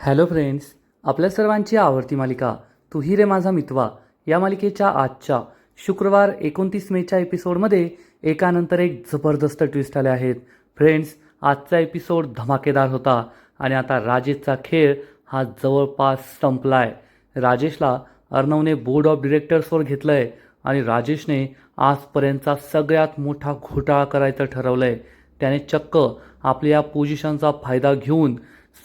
Hello friends, आपल्या सर्वांची आवडती मालिका तू ही रे माझा मितवा या मालिकेच्या आजच्या शुक्रवार 29 मेच्या एपिसोडमध्ये एकानंतर एक जबरदस्त ट्विस्ट आले आहेत. फ्रेंड्स, आजचा एपिसोड धमाकेदार होता आणि आता राजेशचा खेळ हा जवळपास संपलाय. राजेशला अर्णवने बोर्ड ऑफ डिरेक्टर्सवर घेतलं आहे आणि राजेशने आजपर्यंतचा सगळ्यात मोठा घोटाळा करायचं ठरवलं आहे. त्याने चक्क आपल्या या पोझिशनचा फायदा घेऊन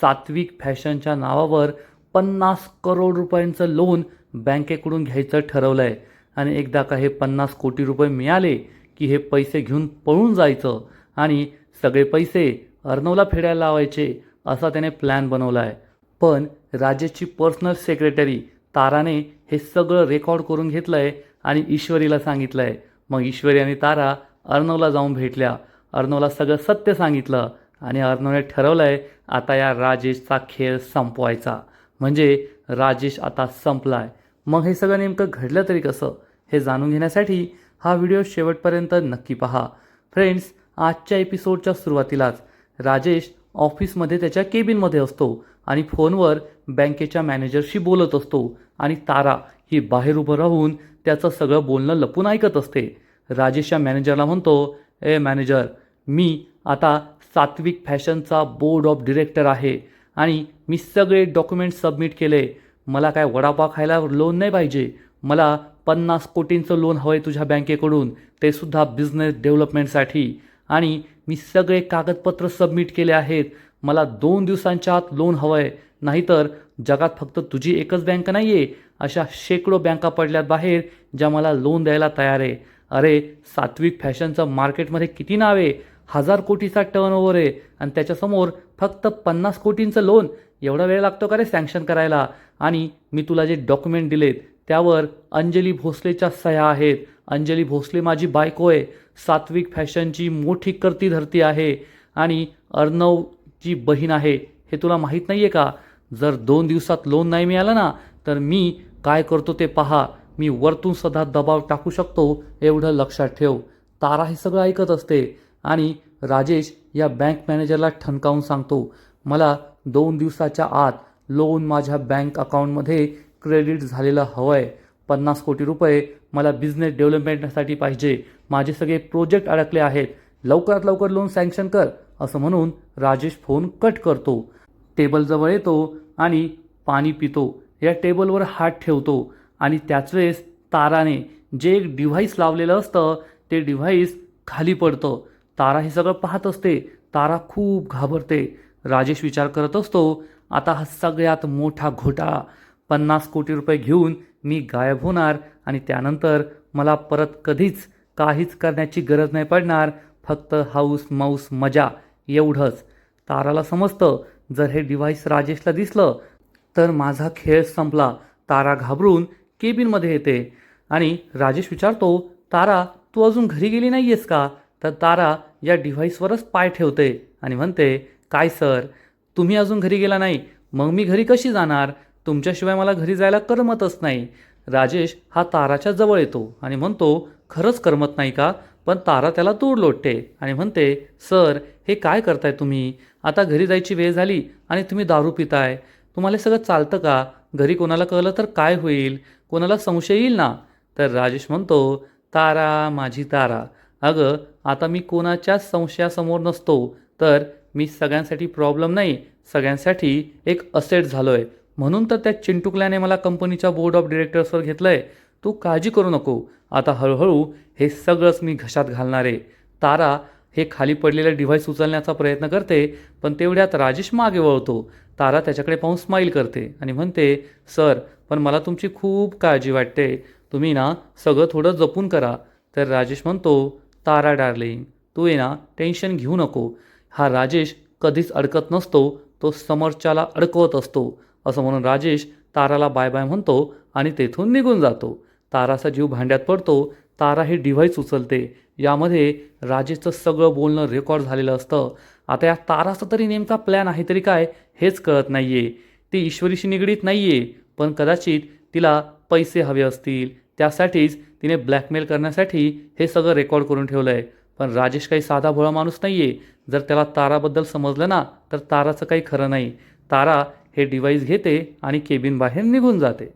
सात्विक फॅशनच्या नावावर 50 करोड रुपयांचं लोन बँकेकडून घ्यायचं ठरवलं आहे आणि एकदा का हे 50 कोटी रुपये मिळाले की हे पैसे घेऊन पळून जायचं आणि सगळे पैसे अर्णवला फेडायला लावायचे असा त्याने प्लॅन बनवला आहे. पण राजेशची पर्सनल सेक्रेटरी ताराने हे सगळं रेकॉर्ड करून घेतलं आहे आणि ईश्वरीला सांगितलं आहे. मग ईश्वरी आणि तारा अर्णवला जाऊन भेटल्या. अर्णवला सगळं सत्य सांगितलं आणि अर्णवने ठरवलं आहे आता या राजेशचा खेळ संपवायचा. म्हणजे राजेश आता संपलाय. मग हे सगळं नेमकं घडलं तरी कसं हे जाणून घेण्यासाठी हा व्हिडिओ शेवटपर्यंत नक्की पहा. फ्रेंड्स, आजच्या एपिसोडच्या सुरुवातीलाच राजेश ऑफिसमध्ये त्याच्या केबिनमध्ये असतो आणि फोनवर बँकेच्या मॅनेजरशी बोलत असतो आणि तारा ही बाहेर उभं राहून त्याचं सगळं बोलणं लपून ऐकत असते. राजेशच्या मॅनेजरला म्हणतो, ए मॅनेजर, मी आता सात्विक फॅशनचा बोर्ड ऑफ डिरेक्टर आहे आणि मी सगळे डॉक्युमेंट सबमिट केले. मला काय वडापाव खायला लोन नाही पाहिजे. मला 50 कोटींचं लोन हवं आहे तुझ्या बँकेकडून, ते सुद्धा बिझनेस डेव्हलपमेंटसाठी. आणि मी सगळे कागदपत्र सबमिट केले आहेत. मला 2 दिवसांच्या आत लोन हवं आहे. नाहीतर जगात फक्त तुझी एकच बँक नाही आहे, अशा शेकडो बँका पडल्यात बाहेर ज्या मला लोन द्यायला तयार आहे. अरे, सात्विक फॅशनचं मार्केटमध्ये किती नाव आहे. 1000 कोटीचा टर्नओव्हर आहे आणि त्याच्यासमोर फक्त 50 कोटींचं लोन. एवढा वेळ लागतो का रे सँक्शन करायला. आणि मी तुला जे डॉक्युमेंट दिलेत त्यावर अंजली भोसलेच्या सह्या आहेत. अंजली भोसले माझी बायको आहे. सात्विक फॅशनची मोठी करती धरती आहे आणि अर्णवची बहीण आहे. हे तुला माहीत नाही आहे का. जर 2 दिवसात लोन नाही मिळालं ना तर मी काय करतो ते पहा. मी वरतून सुद्धा दबाव टाकू शकतो, एवढं लक्षात ठेव. तारा हे सगळं ऐकत असते आणि राजेश या बँक मॅनेजरला ठणकावून सांगतो, मला 2 दिवसाच्या आत लोन माझ्या बँक अकाउंटमध्ये क्रेडिट झालेलं हवं आहे. 50 कोटी रुपये मला बिझनेस डेव्हलपमेंटसाठी पाहिजे. माझे सगळे प्रोजेक्ट अडकले आहेत. लवकरात लवकर लोन सँक्शन कर. असं म्हणून राजेश फोन कट करतो. टेबलजवळ येतो आणि पाणी पितो. या टेबलवर हात ठेवतो आणि त्याच वेळेस ताराने जे एक डिव्हाइस लावलेलं असतं ते डिव्हाइस खाली पडतं. तारा हे सगळं पाहत असते. तारा खूप घाबरते. राजेश विचार करत असतो, आता हा सगळ्यात मोठा घोटाळा. 50 कोटी रुपये घेऊन मी गायब होणार आणि त्यानंतर मला परत कधीच काहीच करण्याची गरज नाही पडणार. फक्त हाऊस माऊस मजा एवढंच. ताराला समजतं जर हे डिव्हाइस राजेशला दिसलं तर माझा खेळ संपला. तारा घाबरून केबिनमध्ये येते आणि राजेश विचारतो, तारा तू अजून घरी गेली नाही आहेस का. तर तारा या डिव्हाइसवरच पाय ठेवते आणि म्हणते, काय सर, तुम्ही अजून घरी गेला नाही, मग मी घरी कशी जाणार. तुमच्याशिवाय मला घरी जायला करमतच नाही. राजेश हा ताराच्या जवळ येतो आणि म्हणतो, खरंच करमत नाही का. पण तारा त्याला दूर लोटते आणि म्हणते, सर हे काय करताय तुम्ही. आता घरी जायची वेळ झाली आणि तुम्ही दारू पिताय. तुम्हाला सगळं चालतं का. घरी कोणाला कळलं तर काय होईल. कोणाला संशय येईल ना. तर राजेश म्हणतो, तारा माझी तारा, अगं आता मी कोणाच्याच संशयासमोर नसतो. तर मी सगळ्यांसाठी प्रॉब्लेम नाही, सगळ्यांसाठी एक असेट झालो आहे. म्हणून तर त्या चिंटुकल्याने मला कंपनीच्या बोर्ड ऑफ डिरेक्टर्सवर घेतलं आहे. तू काळजी करू नको. आता हळूहळू हे सगळंच मी घशात घालणार आहे. तारा हे खाली पडलेलं डिव्हाइस उचलण्याचा प्रयत्न करते पण तेवढ्यात राजेश मागे वळतो. तारा त्याच्याकडे पाहून स्माईल करते आणि म्हणते, सर पण मला तुमची खूप काळजी वाटते. तुम्ही ना सगळं थोडं जपून करा. तर राजेश म्हणतो, तारा डार्लिंग तू ना टेन्शन घेऊ नको. हा राजेश कधीच अडकत नसतो, तो समोरच्याला अडकवत असतो. असं म्हणून राजेश ताराला बाय बाय म्हणतो आणि तेथून निघून जातो. ताराचा जीव भांड्यात पडतो. तारा हे डिव्हाइस उचलते. यामध्ये राजेशचं सगळं बोलणं रेकॉर्ड झालेलं असतं. आता या ताराचा तरी नेमका प्लॅन आहे तरी काय हेच कळत नाही आहे. ती ईश्वरीशी निगडीत नाही आहे, पण कदाचित तिला पैसे हवे असतील. त्यासाठीच तिने ब्लॅकमेल करण्यासाठी हे सगळं रेकॉर्ड करून ठेवलं आहे. पण राजेश काही साधा भोळा माणूस नाही आहे. जर त्याला ताराबद्दल समजलं ना तर ताराचं काही खरं नाही. तारा हे डिव्हाइस घेते आणि केबिन बाहेर निघून जाते.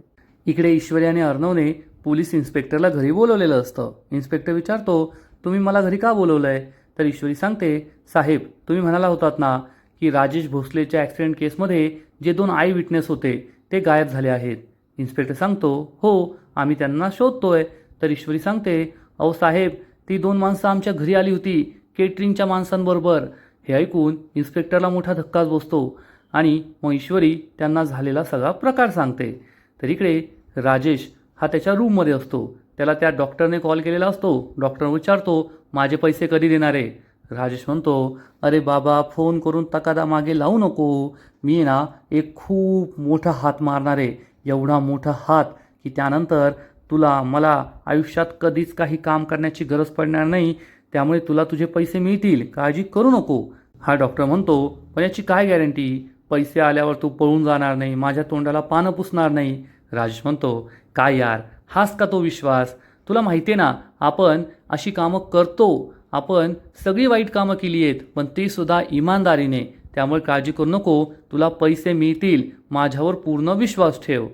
इकडे ईश्वरी आणि अर्णवने पोलीस इन्स्पेक्टरला घरी बोलवलेलं असतं. इन्स्पेक्टर विचारतो, तुम्ही मला घरी का बोलवलंय? तर ईश्वरी सांगते, साहेब तुम्ही म्हणाला होतात ना की राजेश भोसलेच्या ॲक्सिडेंट केसमध्ये जे 2 आय विटनेस होते ते गायब झाले आहेत. इन्स्पेक्टर सांगतो, हो आम्ही त्यांना शोधतोय. तर ईश्वरी सांगते, अहो साहेब ती 2 माणसं आमच्या घरी आली होती केटरिंगच्या माणसांबरोबर. हे ऐकून इन्स्पेक्टरला मोठा धक्काच बसतो आणि मग ईश्वरी त्यांना झालेला सगळा प्रकार सांगते. तर इकडे राजेश हा त्याच्या रूममध्ये असतो. त्याला त्या डॉक्टरने कॉल केलेला असतो. डॉक्टर विचारतो, माझे पैसे कधी देणार आहे? राजेश म्हणतो, अरे बाबा फोन करून तकादा मागे लावू नको. मी ना एक खूप मोठा हात मारणार आहे, एवढा मोठा हात की त्यानंतर तुला मला आयुष्यात कधीच काही काम करण्याची गरज पडणार नाही. त्यामुळे तुला तुझे पैसे मिळतील, काळजी करू नको. हा डॉक्टर म्हणतो, पण याची काय गॅरंटी? पैसे आल्यावर तू पळून जाणार नाही, माझ्या तोंडाला पानं पुसणार नाही. राजेश म्हणतो, काय यार हाच का तो विश्वास? तुला माहिती आहे ना आपण अशी कामं करतो, आपण सगळी वाईट कामं केली आहेत पण ती सुद्धा इमानदारीने. त्यामुळे काळजी करू नको, तुला पैसे मिळतील, माझ्यावर पूर्ण विश्वास ठेव.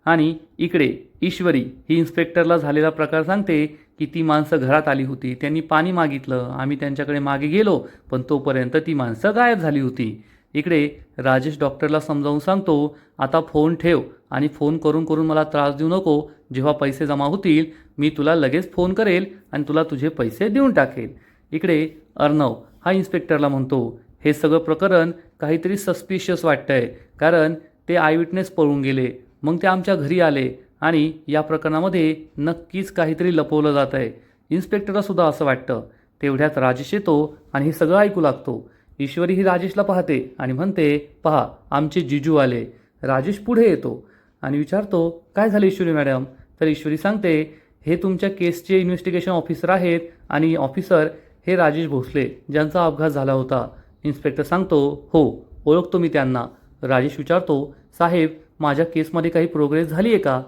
आणि इकडे ईश्वरी ही इन्स्पेक्टरला झालेला प्रकार सांगते की ती माणसं घरात आली होती, त्यांनी पाणी मागितलं, आम्ही त्यांच्याकडे मागे गेलो पण तोपर्यंत ती माणसं गायब झाली होती. इकडे राजेश डॉक्टरला समजावून सांगतो, आता फोन ठेव आणि फोन करून करून मला त्रास देऊ नको. जेव्हा पैसे जमा होतील मी तुला लगेच फोन करेल आणि तुला तुझे पैसे देऊन टाकेल. इकडे अर्णव हा इन्स्पेक्टरला म्हणतो, हे सगळं प्रकरण काहीतरी सस्पिशियस वाटतंय, कारण ते आयविटनेस पळून गेले, मग ते आमच्या घरी आले आणि या प्रकरणामध्ये नक्कीच काहीतरी लपवलं जात आहे. इन्स्पेक्टरला सुद्धा असं वाटतं. तेवढ्यात राजेश येतो आणि हे सगळं ऐकू लागतो. ईश्वरी ही राजेशला पाहते आणि म्हणते, पहा आमचे जिजू आले. राजेश पुढे येतो आणि विचारतो, काय झालं ईश्वरी मॅडम? तर ईश्वरी सांगते, हे तुमच्या केसचे इन्व्हेस्टिगेशन ऑफिसर आहेत आणि ऑफिसर हे राजेश भोसले ज्यांचा अपघात झाला होता. इन्स्पेक्टर सांगतो, हो ओळखतो मी त्यांना. राजेश विचारतो, साहेब माझ्या केसमध्ये काही प्रोग्रेस झाली आहे का?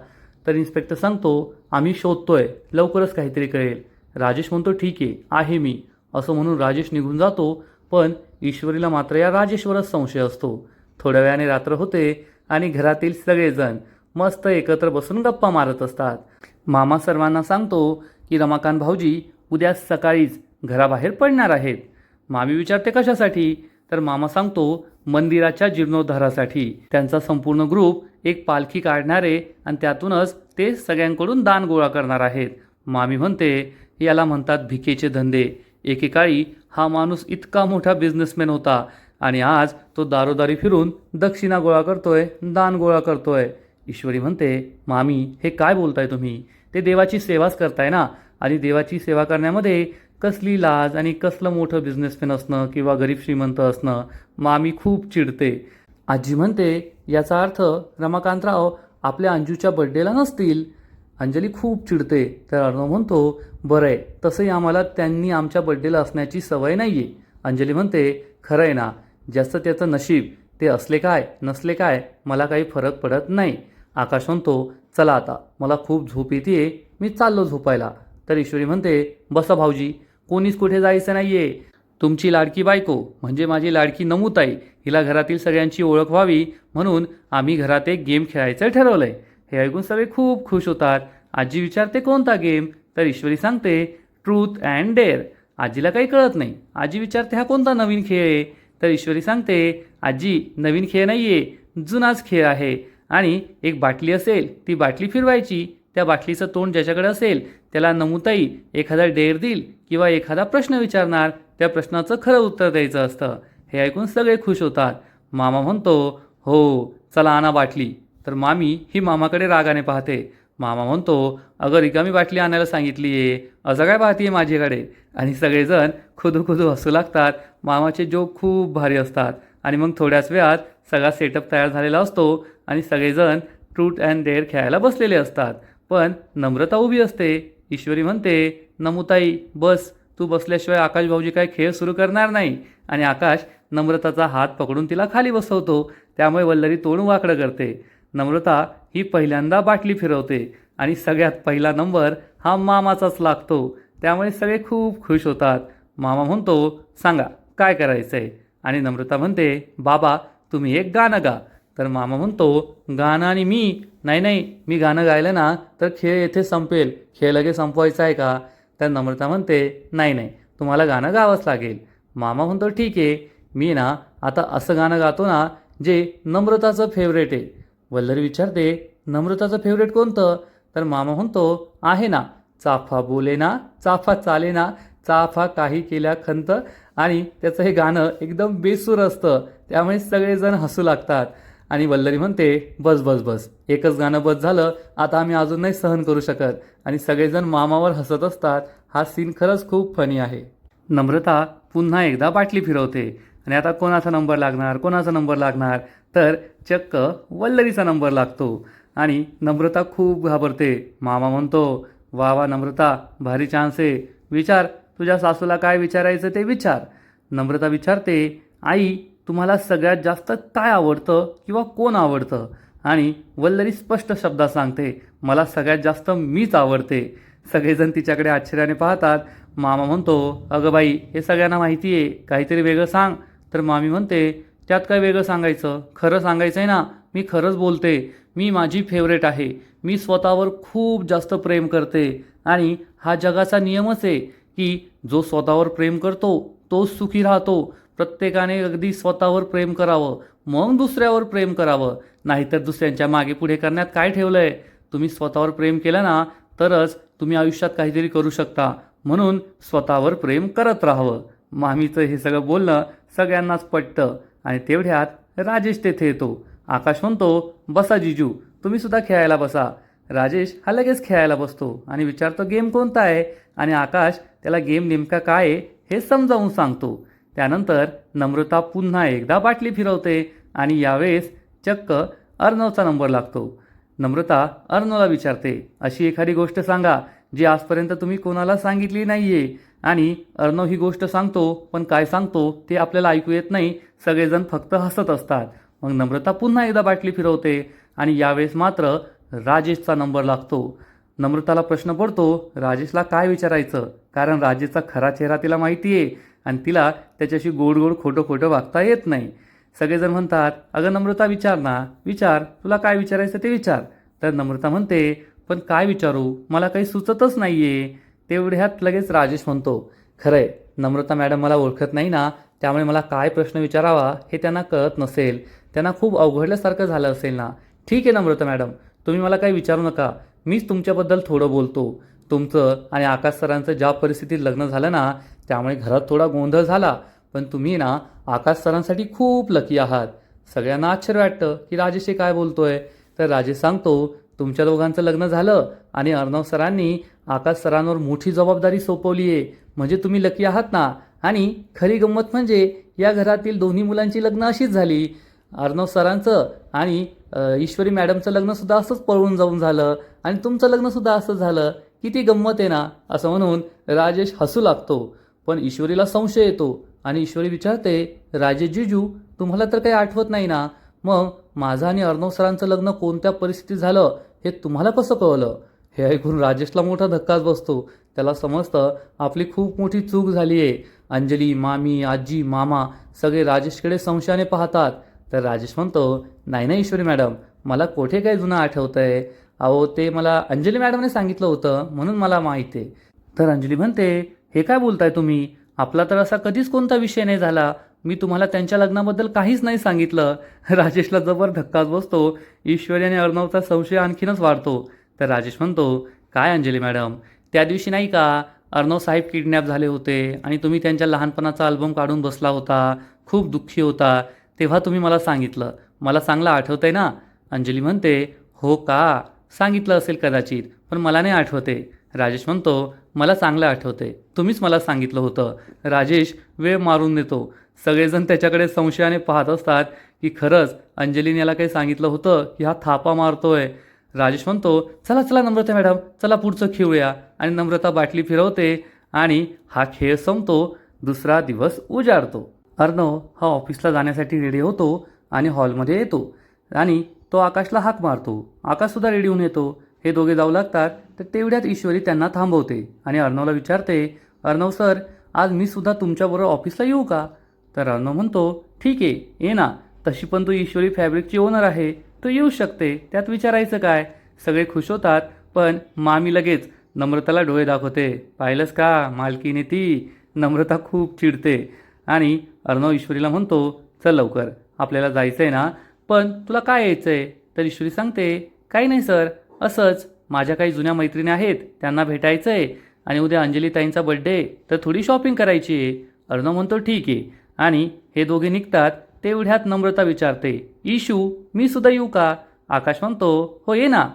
तर इन्स्पेक्टर सांगतो, आम्ही शोधतोय, लवकरच काहीतरी कळेल. राजेश म्हणतो, ठीक आहे मी, असं म्हणून राजेश निघून जातो. पण ईश्वरीला मात्र या राजेशवरच संशय असतो. थोड्या वेळाने रात्र होते आणि घरातील सगळेजण मस्त एकत्र बसून गप्पा मारत असतात. मामा सर्वांना सांगतो की रमाकांत भाऊजी उद्या सकाळीच घराबाहेर पडणार आहेत. मामी विचारते, कशासाठी? तर मामा सांगतो, मंदिराच्या जीर्णोद्धारासाठी. त्यांचा संपूर्ण ग्रुप एक पालखी काढणार आहे आणि त्यातूनच ते सगळ्यांकडून दान गोळा करणार आहेत. मामी म्हणते, याला म्हणतात भिकेचे धंदे. एकेकाळी हा माणूस इतका मोठा बिझनेसमॅन होता आणि आज तो दारोदारी फिरून दक्षिणा गोळा करतोय, दान गोळा करतोय. ईश्वरी म्हणते, मामी हे काय बोलताय तुम्ही? ते देवाची सेवाच करताय ना, आणि देवाची सेवा करण्यामध्ये कसली लाज आणि कसलं मोठं बिझनेसमॅन असणं किंवा गरीब श्रीमंत असणं. मामी खूप चिडते. आजी म्हणते, याचा अर्थ रमाकांतराव आपल्या अंजूच्या बड्डेला नसतील. अंजली खूप चिडते. तर अर्णव म्हणतो, बरं आहे, तसंही आम्हाला त्यांनी आमच्या बड्डेला असण्याची सवय नाही आहे. अंजली म्हणते, खरं आहे ना, ज्याचं त्याचं नशीब, ते असले काय नसले काय मला काही फरक पडत नाही. आकाश म्हणतो, चला आता मला खूप झोप येते, मी चाललो झोपायला. तर ईश्वरी म्हणते, बसा भाऊजी, कोणीच कुठे जायचं नाही आहे. तुमची लाडकी बायको म्हणजे माझी लाडकी नमुताई, हिला घरातील सगळ्यांची ओळख व्हावी म्हणून आम्ही घरात एक गेम खेळायचं ठरवलं आहे. हे ऐकून सगळे खूप खुश होतात. आजी विचारते, कोणता गेम? तर ईश्वरी सांगते, ट्रूथ अँड डेअर. आजीला काही कळत नाही. आजी विचारते, हा कोणता नवीन खेळ आहे? तर ईश्वरी सांगते, आजी नवीन खेळ नाही आहे, जुनाच खेळ आहे. आणि एक बाटली असेल, ती बाटली फिरवायची, त्या बाटलीचं तोंड ज्याच्याकडे असेल त्याला नमुताई एखादा डेअर देईल किंवा एखादा प्रश्न विचारणार, त्या प्रश्नाचं खरं उत्तर द्यायचं असतं. हे ऐकून सगळे खुश होतात. मामा म्हणतो, हो चला आणा बाटली. तर मामी ही मामाकडे रागाने पाहते. मामा म्हणतो, अगं रिकामी बाटली आणायला सांगितली आहे, असं काय पाहतीये माझ्याकडे? आणि सगळेजण खुदू खुदू हसू लागतात. मामाचे जोक खूप भारी असतात. आणि मग थोड्याच वेळात सगळा सेटअप तयार झालेला असतो आणि सगळेजण ट्रूथ अँड डेअर खेळायला बसलेले असतात. पण नम्रता उभी असते. ईश्वरी म्हणते, नमुताई बस, तू बसल्याशिवाय आकाश भाऊजी काय खेळ सुरू करणार नाही. आणि आकाश नम्रताचा हात पकडून तिला खाली बसवतो. त्यामुळे वल्लरी तोंड वाकडं करते. नम्रता ही पहिल्यांदा बाटली फिरवते आणि सगळ्यात पहिला नंबर हा मामाचाच लागतो. त्यामुळे सगळे खूप खुश होतात. मामा म्हणतो, सांगा काय करायचं आहे? आणि नम्रता म्हणते, बाबा तुम्ही एक गाणं गा. तर मामा म्हणतो गाणं आणि नाही नाही, मी गाणं गायलं ना तर खेळ येथे संपेल, खेळ लगेच संपवायचा आहे का? तर नम्रता म्हणते नाही नाही, तुम्हाला गाणं गावंच लागेल. मामा म्हणतो ठीक आहे, मी ना आता असं गाणं गातो ना जे नम्रताचं फेवरेट आहे. वल्लरी विचारते नम्रताचं फेवरेट कोणतं? तर मामा म्हणतो आहे ना, चाफा बोले ना, चाफा चाले ना, चाफा काही केल्या खंत. आणि त्याचं हे गाणं एकदम बेसूर असतं, त्यामुळे सगळेजण हसू लागतात. आणि वल्लरी म्हणते बस बस बस, एकच गाणं बस झालं, आता आम्ही अजून नाही सहन करू शकत. आणि सगळेजण मामावर हसत असतात. हा सीन खरंच खूप फनी आहे. नम्रता पुन्हा एकदा बाटली फिरवते आणि आता कोणाचा नंबर लागणार, कोणाचा नंबर लागणार, तर चक्क वल्लरीचा नंबर लागतो. आणि नम्रता खूप घाबरते. मामा म्हणतो वा वा नम्रता, भारी चान्स आहे, विचार, तुझ्या सासूला काय विचारायचं ते विचार. नम्रता विचारते आई, तुम्हाला सगळ्यात जास्त काय आवडतं किंवा कोण आवडतं? आणि वल्लरी स्पष्ट शब्दात सांगते मला सगळ्यात जास्त मीच आवडते. सगळेजण तिच्याकडे आश्चर्याने पाहतात. मामा म्हणतो अगं बाई, हे सगळ्यांना माहिती आहे, काहीतरी वेगळं सांग. तर मामी म्हणते त्यात काय वेगळं सांगायचं, खरं सांगायचं आहे ना, मी खरंच बोलते, मी माझी फेवरेट आहे, मी स्वतःवर खूप जास्त प्रेम करते. आणि हा जगाचा नियमच आहे की जो स्वतःवर प्रेम करतो तोच सुखी राहतो. प्रत्येकाने अगदी स्वतःवर प्रेम करावं, मग दुसऱ्यावर प्रेम करावं, नाहीतर दुसऱ्यांच्या मागे पुढे करण्यात काय ठेवलंय? तुम्ही स्वतःवर प्रेम केलं ना तरच तुम्ही आयुष्यात काहीतरी करू शकता, म्हणून स्वतःवर प्रेम करत राहावं. मामीचं हे सगळं बोलणं सगळ्यांनाच पटतं. आणि तेवढ्यात राजेश तेथे येतो. आकाश म्हणतो बसा जिजू, तुम्ही सुद्धा खेळायला बसा. राजेश हा लगेच खेळायला बसतो आणि विचारतो गेम कोणता आहे. आणि आकाश त्याला गेम नेमका काय आहे हे समजावून सांगतो. त्यानंतर नम्रता पुन्हा एकदा बाटली फिरवते आणि यावेळेस चक्क अर्णवचा नंबर लागतो. नम्रता अर्णवला विचारते अशी एखादी गोष्ट सांगा जी आजपर्यंत तुम्ही कोणाला सांगितली नाहीये. आणि अर्णव ही गोष्ट सांगतो, पण काय सांगतो ते आपल्याला ऐकू येत नाही, सगळेजण फक्त हसत असतात. मग नम्रता पुन्हा एकदा बाटली फिरवते आणि यावेळेस मात्र राजेशचा नंबर लागतो. नम्रताला प्रश्न पडतो राजेशला काय विचारायचं, कारण राजेशचा खरा चेहरा तिला माहिती आहे आणि तिला त्याच्याशी गोड गोड खोटं खोटं वागता येत नाही. सगळेजण म्हणतात अगं नम्रता विचार ना, विचार, तुला काय विचारायचं ते विचार. तर नम्रता म्हणते पण काय विचारू, मला काही सुचतच नाहीये. तेवढ्यात लगेच राजेश म्हणतो खरंय, नम्रता मॅडम मला ओळखत नाही ना, त्यामुळे मला काय प्रश्न विचारावा हे त्यांना कळत नसेल, त्यांना खूप अवघडल्यासारखं झालं असेल ना. ठीक आहे नम्रता मॅडम, तुम्ही मला काही विचारू नका, मीच तुमच्याबद्दल थोडं बोलतो. तुमचं आणि आकाश सरांचं ज्या परिस्थितीत लग्न झालं ना, त्यामुळे घरात थोडा गोंधळ झाला, पण तुम्ही ना आकाश सरांसाठी खूप लकी आहात. सगळ्यांना आश्चर्य वाटतं की राजेश हे काय बोलतोय. तर राजेश सांगतो तुमच्या दोघांचं लग्न झालं आणि अर्णव सरांनी आकाश सरांवर मोठी जबाबदारी सोपवली आहे, म्हणजे तुम्ही लकी आहात ना. आणि खरी गंमत म्हणजे या घरातील दोन्ही मुलांची लग्न अशीच झाली. अर्णव सरांचं आणि ईश्वरी मॅडमचं लग्नसुद्धा असंच पळून जाऊन झालं आणि तुमचं लग्नसुद्धा असंच झालं. किती गंमत आहे ना, असं म्हणून राजेश हसू लागतो. पण ईश्वरीला संशय येतो आणि ईश्वरी विचारते राजेश जिजू, तुम्हाला तर काही आठवत नाही ना, मग माझं आणि अर्णव सरांचं लग्न कोणत्या परिस्थितीत झालं हे तुम्हाला कसं कळलं? हे ऐकून राजेशला मोठा धक्काच बसतो. त्याला समजतं आपली खूप मोठी चूक झाली आहे. अंजली, मामी, आजी, मामा सगळे राजेशकडे संशयाने पाहतात. तर राजेश म्हणतो नाही नाही ईश्वरी मॅडम, मला कोठे काही जुनं आठवतंय, अहो ते मला अंजली मॅडमने सांगितलं होतं म्हणून मला माहिती आहे. तर अंजली म्हणते हे काय बोलताय तुम्ही, आपला तर असा कधीच कोणता विषय नाही झाला, मी तुम्हाला त्यांच्या लग्नाबद्दल काहीच नाही सांगितलं. राजेशला जबर धक्काच बसतो. ईश्वरी आणि अर्णवचा संशय आणखीनच वाढतो. तर राजेश म्हणतो काय अंजली मॅडम, त्या दिवशी नाही का अर्णव साहेब किडनॅप झाले होते आणि तुम्ही त्यांच्या लहानपणाचा अल्बम काढून बसला होता, खूप दुःखी होता, तेव्हा तुम्ही मला सांगितलं, मला चांगलं आठवतंय ना. अंजली म्हणते हो का, सांगितलं असेल कदाचित, पण मला नाही आठवते. राजेश म्हणतो मला चांगलं आठवते, तुम्हीच मला सांगितलं होतं. राजेश वेळ मारून देतो. सगळेजण त्याच्याकडे संशयाने पाहत असतात की खरंच अंजलीने याला काही सांगितलं होतं की हा थापा मारतोय. राजेश म्हणतो चला चला नम्रता मॅडम, चला पुढचं खेळूया. आणि नम्रता बाटली फिरवते आणि हा खेळ संपतो. दुसरा दिवस उजाडतो. अर्णव हा ऑफिसला जाण्यासाठी रेडी होतो आणि हॉलमध्ये येतो आणि तो आकाशला हाक मारतो. आकाशसुद्धा रेडी होऊन येतो. हे दोघे जाऊ लागतात तर तेवढ्यात ईश्वरी त्यांना थांबवते आणि अर्णवला विचारते अर्णव सर, आज मी सुद्धा तुमच्याबरोबर ऑफिसला येऊ का? तर अर्णव म्हणतो ठीक आहे, ये ना, तशी पण तू ईश्वरी फॅब्रिकची ओनर आहे, तू येऊ शकते, त्यात विचारायचं काय. सगळे खुश होतात, पण मामी लगेच नम्रताला डोळे दाखवते. पाहिलंस का मालकीने ती. नम्रता खूप चिडते आणि अर्णव ईश्वरीला म्हणतो, चल लवकर आपल्याला जायचं आहे ना, पण तुला काय यायचं आहे. तर ईश्वरी सांगते, काही नाही सर, असंच माझ्या काही जुन्या मैत्रिणी आहेत त्यांना भेटायचं आहे आणि उद्या अंजलीताईंचा बड्डे, तर थोडी शॉपिंग करायची आहे. अर्णव म्हणतो ठीक आहे आणि हे दोघे निघतात. तेवढ्यात नम्रता विचारते, इशू मी सुद्धा येऊ का. आकाश म्हणतो, हो ये ना.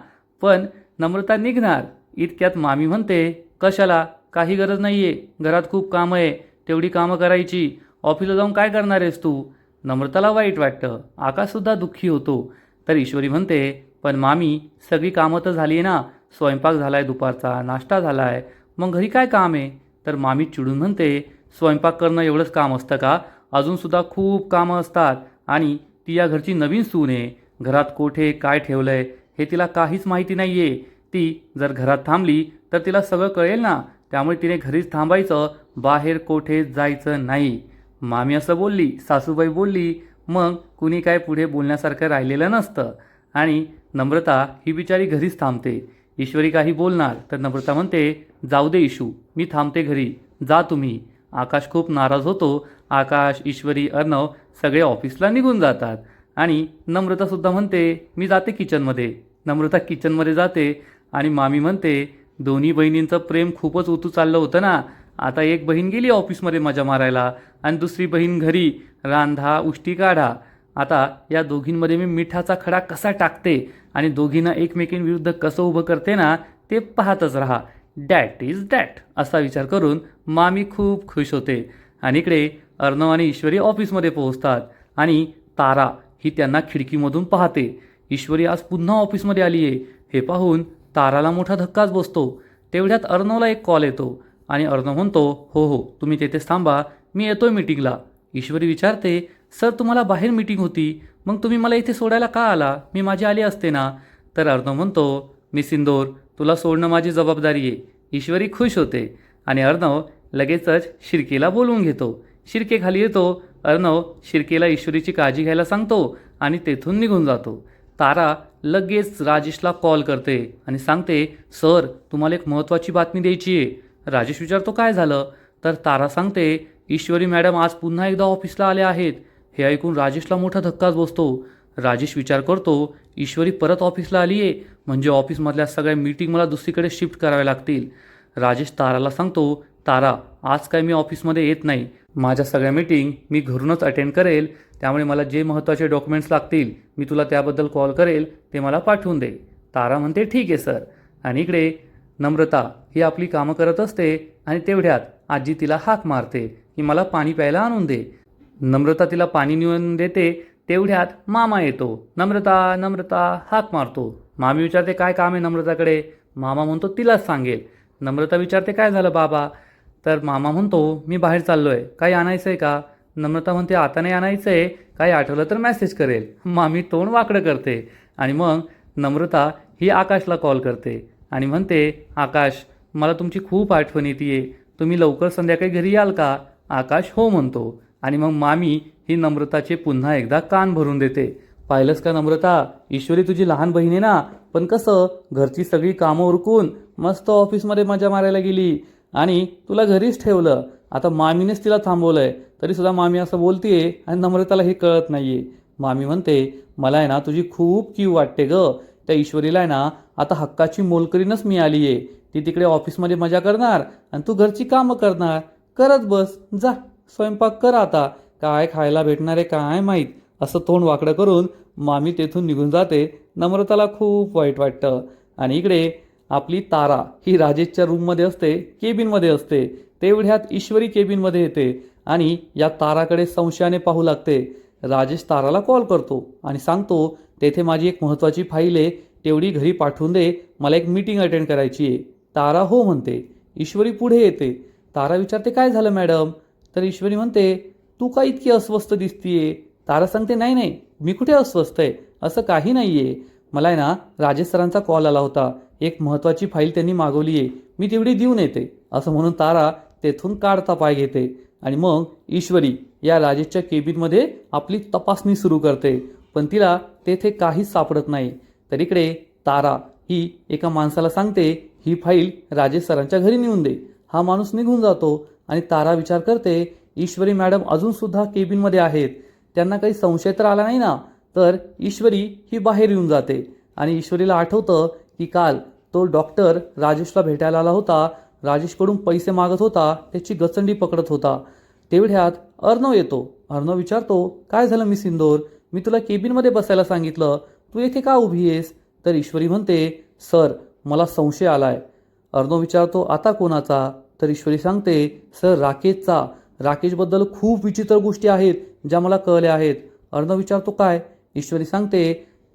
पण नम्रता निघणार इतक्यात मामी म्हणते, कशाला, काही गरज नाही आहे, घरात खूप कामं आहे, तेवढी कामं करायची, ऑफिसला जाऊन काय करणार आहेस तू. नम्रताला वाईट वाटतं, आकाशसुद्धा दुःखी होतो. तर ईश्वरी म्हणते, पण मामी सगळी कामं तर झाली आहे ना, स्वयंपाक झाला आहे, दुपारचा नाश्ता झाला आहे, मग घरी काय काम आहे. तर मामी चिडून म्हणते, स्वयंपाक करणं एवढंच काम असतं का, अजूनसुद्धा खूप कामं असतात आणि ती या घरची नवीन सून आहे. घरात कोठे काय ठेवलं आहे हे तिला काहीच माहिती नाही आहे. ती जर घरात थांबली तर तिला सगळं कळेल ना, त्यामुळे तिने घरीच थांबायचं, बाहेर कोठे जायचं नाही. मामी असं बोलली, सासूबाई बोलली, मग कुणी काय पुढे बोलण्यासारखं राहिलेलं नसतं आणि नम्रता ही बिचारी घरीच थांबते. ईश्वरी काही बोलणार तर नम्रता म्हणते, जाऊ दे इशू, मी थांबते घरी, जा तुम्ही. आकाश खूप नाराज होतो. आकाश, ईश्वरी, अर्णव सगळे ऑफिसला निघून जातात आणि नम्रतासुद्धा म्हणते, मी जाते किचनमध्ये. नम्रता किचनमध्ये जाते आणि मामी म्हणते, दोन्ही बहिणींचं प्रेम खूपच उतू चाललं होतं ना, आता एक बहीण गेली ऑफिसमध्ये मजा मारायला आणि दुसरी बहीण घरी रांधा उष्टी काढा. आता या दोघींमध्ये मी मिठाचा खडा कसा टाकते आणि दोघींना एकमेकींविरुद्ध कसं उभं करते ना, ते पाहतच राहा. डॅट इज डॅट असा विचार करून मामी खूप खुश होते. आणि इकडे अर्णव आणि ईश्वरी ऑफिसमध्ये पोहोचतात आणि तारा ही त्यांना खिडकीमधून पाहते. ईश्वरी आज पुन्हा ऑफिसमध्ये आली आहे हे पाहून ताराला मोठा धक्काच बसतो. तेवढ्यात अर्णवला एक कॉल येतो आणि अर्णव म्हणतो, हो हो तुम्ही तेथेच थांबा, मी येतोय मीटिंगला. ईश्वरी विचारते, सर तुम्हाला बाहेर मीटिंग होती, मग तुम्ही मला इथे सोडायला का आला, मी माझी आली असते ना. तर अर्णव म्हणतो, मिस इंदोर तुला सोडणं माझी जबाबदारी आहे. ईश्वरी खुश होते आणि अर्णव लगेचच शिर्केला बोलवून घेतो. शिर्के खाली येतो. अर्णव शिर्केला ईश्वरीची काळजी घ्यायला सांगतो आणि तेथून निघून जातो. तारा लगेच राजेशला कॉल करते आणि सांगते, सर तुम्हाला एक महत्त्वाची बातमी द्यायची आहे. राजेश विचारतो, काय झालं. तर तारा सांगते, ईश्वरी मॅडम आज पुन्हा एकदा ऑफिसला आल्या आहेत. हे ऐकून राजेशला मोठा धक्काच बसतो. राजेश विचार करतो, ईश्वरी परत ऑफिसला आली आहे म्हणजे ऑफिसमधल्या सगळ्या मीटिंग मला दुसरीकडे शिफ्ट कराव्या लागतील. राजेश ताराला सांगतो, तारा आज काय मी ऑफिसमध्ये येत नाही, माझ्या सगळ्या मीटिंग मी घरूनच अटेंड करेल, त्यामुळे मला जे महत्त्वाचे डॉक्युमेंट्स लागतील मी तुला त्याबद्दल कॉल करेल, ते मला पाठवून दे. तारा म्हणते, ठीक आहे सर. आणि इकडे नम्रता ही आपली कामं करत असते आणि तेवढ्यात आजी तिला हाक मारते की मला पाणी प्यायला आणून दे. नम्रता तिला पाणी नेऊन देते. तेवढ्यात मामा येतो. नम्रता नम्रता हाक मारतो. मामी विचारते, काय काम आहे नम्रताकडे. मामा म्हणतो, तिलाच सांगेल. नम्रता विचारते, काय झालं बाबा. तर मामा म्हणतो, मी बाहेर चाललो आहे, काही आणायचं आहे का. नम्रता म्हणते, आता नाही आणायचं आहे, काही आठवलं तर मेसेज करेल. मामी तोंड वाकडं करते आणि मग नम्रता ही आकाशला कॉल करते आणि म्हणते, आकाश मला तुमची खूप आठवण येते, तुम्ही लवकर संध्याकाळी घरी याल का. आकाश हो म्हणतो आणि मग मामी ही नम्रताचे पुन्हा एकदा कान भरून देते. पाहिलंस का नम्रता, ईश्वरी तुझी लहान बहीण आहे ना, पण कसं घरची सगळी कामं उरकून मस्त ऑफिसमध्ये मजा मारायला गेली आणि तुला घरीच ठेवलं. आता मामीनेच तिला थांबवलंय तरीसुद्धा मामी असं बोलतीये आणि नम्रताला हे कळत नाहीये. मामी म्हणते, मला आहे ना तुझी खूप कीव वाटते ग. त्या ईश्वरीला आहे ना आता हक्काची मोलकरीनच मिळाली आहे. ती तिकडे ऑफिसमध्ये मजा करणार आणि तू घरची कामं करणार. करत बस, जा स्वयंपाक कर आता, काय खायला भेटणार आहे काय माहीत. असं तोंड वाकडं करून मामी तेथून निघून जाते. नम्रताला खूप वाईट वाटतं. आणि इकडे आपली तारा ही राजेशच्या रूममध्ये असते, केबिनमध्ये असते. तेवढ्यात ईश्वरी केबिनमध्ये येते आणि या ताराकडे संशयाने पाहू लागते. राजेश ताराला कॉल करतो आणि सांगतो, तेथे माझी एक महत्त्वाची फाईल आहे, तेवढी घरी पाठवून दे, मला एक मीटिंग अटेंड करायची आहे. तारा हो म्हणते. ईश्वरी पुढे येते. तारा विचारते, काय झालं मॅडम. तर ईश्वरी म्हणते, तू का इतकी अस्वस्थ दिसतीये. तारा सांगते, नाही नाही मी कुठे अस्वस्थ आहे, असं काही नाही आहे. मला आहे ना राजेश सरांचा कॉल आला होता, एक महत्त्वाची फाईल त्यांनी मागवली आहे, मी तेवढी देऊन येते. असं म्हणून तारा तेथून काढता पाय घेते आणि मग ईश्वरी या राजेशच्या केबिनमध्ये आपली तपासणी सुरू करते, पण तिला तेथे काहीच सापडत नाही. तर इकडे तारा ही एका माणसाला सांगते, ही फाईल राजेश सरांच्या घरी नेऊन दे. हा माणूस निघून जातो आणि तारा विचार करते, ईश्वरी मॅडम अजूनसुद्धा केबिनमध्ये आहेत, त्यांना काही संशय तर आला नाही ना. तर ईश्वरी ही बाहेर येऊन जाते आणि ईश्वरीला आठवतं की काल तो डॉक्टर राजेशला भेटायला आला होता, राजेशकडून पैसे मागत होता, त्याची गचंडी पकडत होता. तेवढ्यात अर्णव येतो. अर्णव विचारतो, काय झालं मिस इंदोर, मी तुला केबिनमध्ये बसायला सांगितलं, तू येथे का उभी आहेस? तर ईश्वरी म्हणते, सर मला संशय आलाय. अर्णव विचारतो, आता कोणाचा? तर ईश्वरी सांगते, सर राकेशचा. राकेशबद्दल खूप विचित्र गोष्टी आहेत ज्या मला कळल्या आहेत. अर्णव विचारतो, काय? ईश्वरी सांगते,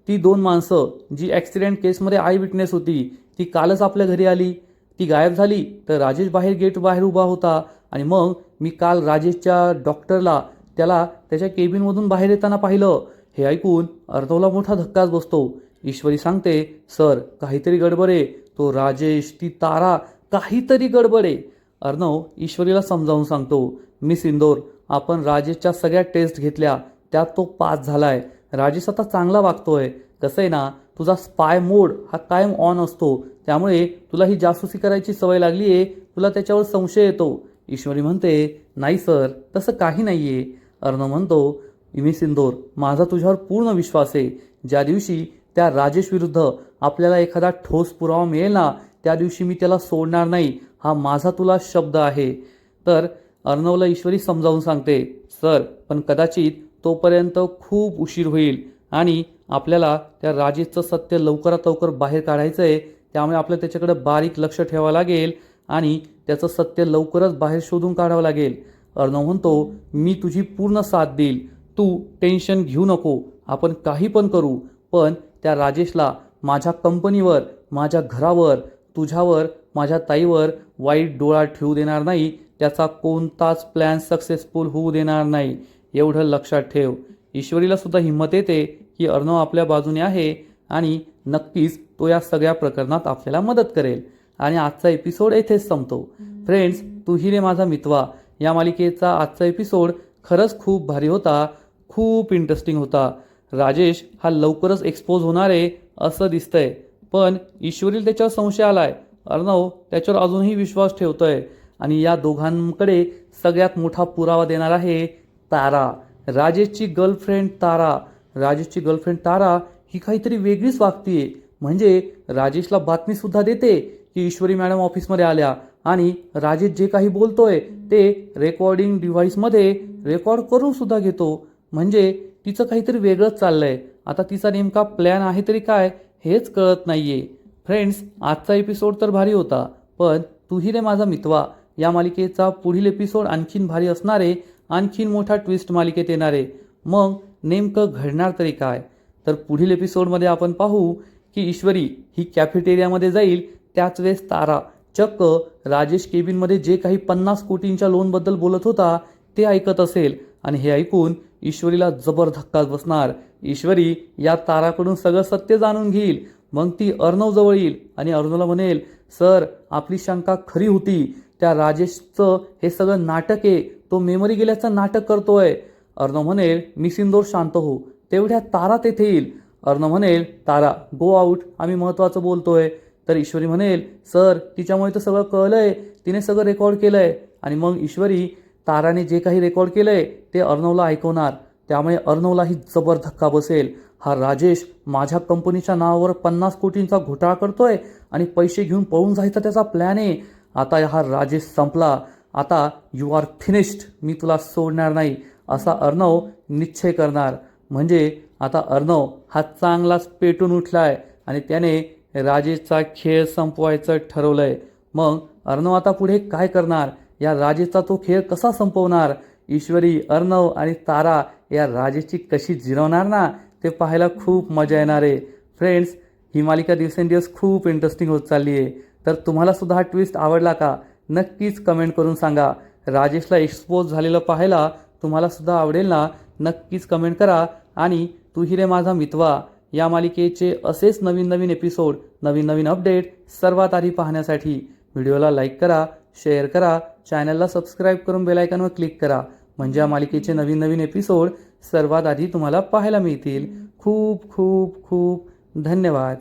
ती 2 माणसं जी ॲक्सिडेंट केसमध्ये आय विटनेस होती, ती कालच आपल्या घरी आली, ती गायब झाली. तर राजेश बाहेर गेट बाहेर उभा होता आणि मग मी काल राजेशच्या डॉक्टरला त्याला त्याच्या केबिनमधून बाहेर येताना पाहिलं. हे ऐकून अर्णवला मोठा धक्काच बसतो. ईश्वरी सांगते, सर काहीतरी गडबड आहे, तो राजेश, ती तारा, काहीतरी गडबड आहे. अर्णव ईश्वरीला समजावून सांगतो, मिस इंदोर, आपण राजेशच्या सगळ्या टेस्ट घेतल्या, त्यात तो पास झालाय. राजेश आता चांगला वागतोय. कसं आहे ना, तुझा स्पाय मोड हा कायम ऑन असतो, त्यामुळे तुला ही जासूसी करायची सवय लागली आहे, तुला त्याच्यावर संशय येतो. ईश्वरी म्हणते, नाही सर, तसं काही नाही आहे. अर्णव म्हणतो, मिस इंदोर, माझा तुझ्यावर पूर्ण विश्वास आहे. ज्या दिवशी त्या राजेश विरुद्ध आपल्याला एखादा ठोस पुरावा मिळेल ना, त्या दिवशी मी त्याला सोडणार नाही, हा माझा तुला शब्द आहे. तर अर्णवला ईश्वरी समजावून सांगते, सर पण कदाचित तोपर्यंत खूप उशीर होईल आणि आपल्याला त्या राजेशचं सत्य लवकरात लवकर बाहेर काढायचं आहे, त्यामुळे आपल्याला त्याच्याकडे बारीक लक्ष ठेवावं लागेल आणि त्याचं सत्य लवकरच बाहेर शोधून काढावं लागेल. अर्णव म्हणतो, मी तुझी पूर्ण साथ देईल, तू टेन्शन घेऊ नको, आपण काही पण करू, पण त्या राजेशला माझ्या कंपनीवर, माझ्या घरावर, तुझ्यावर, माझ्या ताईवर वाईट डोळा ठेवू देणार नाही, त्याचा कोणताच प्लॅन सक्सेसफुल होऊ देणार नाही, एवढं लक्षात ठेव. ईश्वरीला सुद्धा हिंमत येते की अर्णव आपल्या बाजूने आहे आणि नक्कीच तो या सगळ्या प्रकरणात आपल्याला मदत करेल. आणि आजचा एपिसोड येथेच संपतो. फ्रेंड्स, तू ही रे माझा मितवा या मालिकेचा आजचा एपिसोड खरंच खूप भारी होता, खूप इंटरेस्टिंग होता. राजेश हा लवकरच एक्सपोज होणार आहे असं दिसतंय, पण ईश्वरीला त्याच्यावर संशय आलाय. अर्णव त्याच्यावर अजूनही विश्वास ठेवतोय आणि या दोघांकडे सगळ्यात मोठा पुरावा देणार आहे तारा, राजेशची गर्लफ्रेंड तारा. राजेशची गर्लफ्रेंड तारा ही काहीतरी वेगळीच वागतीये. म्हणजे राजेशला बातमीसुद्धा देते की ईश्वरी मॅडम ऑफिसमध्ये आल्या आणि राजेश जे काही बोलतोय ते रेकॉर्डिंग डिव्हाइसमध्ये रेकॉर्ड करून सुद्धा घेतो. म्हणजे तिचं काहीतरी वेगळंच चाललंय. आता तिचा नेमका प्लॅन आहे तरी काय हेच कळत नाहीये. फ्रेंड्स, आजचा एपिसोड तर भारी होता, पण तू ही रे माझा मितवा या मालिकेचा पुढील एपिसोड आणखीन भारी असणार आहे, आणखीन मोठा ट्विस्ट मालिकेत येणार आहे. मग नेमकं घडणार तरी काय? तर पुढील एपिसोडमध्ये आपण पाहू की ईश्वरी ही कॅफेटेरियामध्ये जाईल, त्याच वेळेस तारा चक्क राजेश केबिनमध्ये जे काही 50 कोटींच्या लोनबद्दल बोलत होता ते ऐकत असेल आणि हे ऐकून ईश्वरीला जबर धक्काच बसणार. ईश्वरी या ताराकडून सगळं सत्य जाणून घेईल. मग ती अर्णव जवळ येईल आणि अर्णवला म्हणेल, सर आपली शंका खरी होती, त्या राजेशचं हे सगळं नाटक आहे, तो मेमरी गेल्याचं नाटक करतोय. अर्णव म्हणेल, मिस इंदोर शांत हो. तेवढ्या तारा तेथे येईल. अर्णव म्हणेल, तारा गो आउट, आम्ही महत्त्वाचं बोलतोय. तर ईश्वरी म्हणेल, सर तिच्यामुळे तर सगळं कळलंय, तिने सगळं रेकॉर्ड केलंय. आणि मग ईश्वरी ताराने जे काही रेकॉर्ड केलंय ते अर्णवला ऐकवणार. त्यामुळे अर्णवलाही जबर धक्का बसेल. हा राजेश माझ्या कंपनीच्या नावावर 50 कोटींचा घोटाळा करतोय आणि पैसे घेऊन पळून जायचा त्याचा प्लॅन आहे. आता हा राजेश संपला, आता यू आर फिनिश्ड, मी तुला सोडणार नाही असा अर्णव निश्चय करणार. म्हणजे आता अर्णव हा चांगलाच पेटून उठलाय आणि त्याने राजेशचा खेळ संपवायचं ठरवलंय. मग अर्णव आता पुढे काय करणार? या राजेशचा तो खेळ कसा संपवणार? ईश्वरी, अर्णव आणि तारा या राजेशची कशी जिरवणार ना, ते पाहायला खूप मजा येणार आहे. फ्रेंड्स, ही मालिका दिवसेंदिवस खूप इंटरेस्टिंग होत चालली आहे. तर तुम्हाला सुद्धा हा ट्विस्ट आवडला का? नक्कीच कमेंट करून सांगा. राजेशला एक्सपोज झालेलं पाहायला तुम्हाला सुद्धा आवडेल ना? नक्कीच कमेंट करा. आणि तू ही रे माझा मितवा या मालिकेचे असेच नवीन नवीन एपिसोड, नवीन नवीन अपडेट सर्वात आधी पाहण्यासाठी व्हिडिओला लाईक करा, शेअर करा, चॅनलला सबस्क्राईब करून बेल आयकॉनवर क्लिक करा. म्हणजे या मालिकेचे नवीन नवीन एपिसोड सर्वात आधी तुम्हाला पाहायला मिळतील. खूप खूप खूप धन्यवाद.